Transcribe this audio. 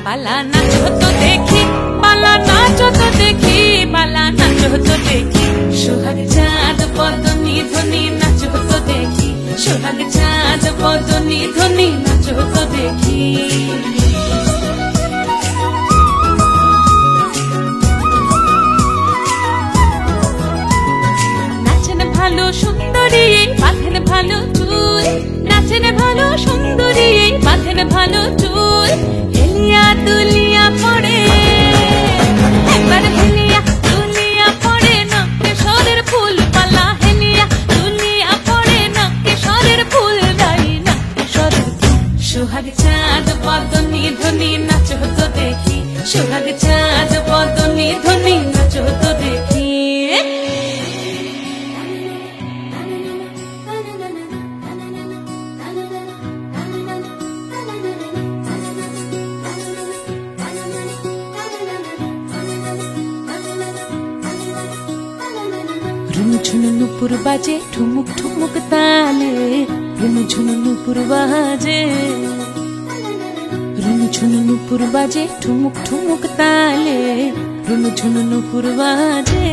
বালা নাচ হতো দেখি, বালা নাচ হতো দেখি, বালা নাচ হতো দেখি। সোহাগ চাঁদ বদনি ধ্বনি নাচ হতো দেখি, সোহাগ চাঁদ বদনি ধ্বনি নাচ হতো দেখি। নাচেন ভালো সুন্দরী বাঁধেন ভালো চুল, নাচেন ভালো সুন্দরী বাঁধেন ভালো চুল। হেলিয়া দুলিয়া পড়ে একবার, হেলিয়া দুলিয়া পড়ে নাকে সরের ফুল পালা, হেলিয়া দুলিয়া পড়ে নাকে সরের ফুল গাই নাকে সরের ফুল। সোহাগ চাঁদ বদনি ধ্বনি নাচ হতো দেখি, সোহাগ চাঁদ বদনি ধ্বনি নাচ হতো দেখি। ঝুনু নুপুর বাজে ঠুমুক ঠুমুক তালে, রুনু ঝুনু নুপুর বাজে, রুনু ঝুনু নুপুর বাজে ঠুমুক ঠুমুক তালে, রুনু ঝুনু নুপুর বাজে।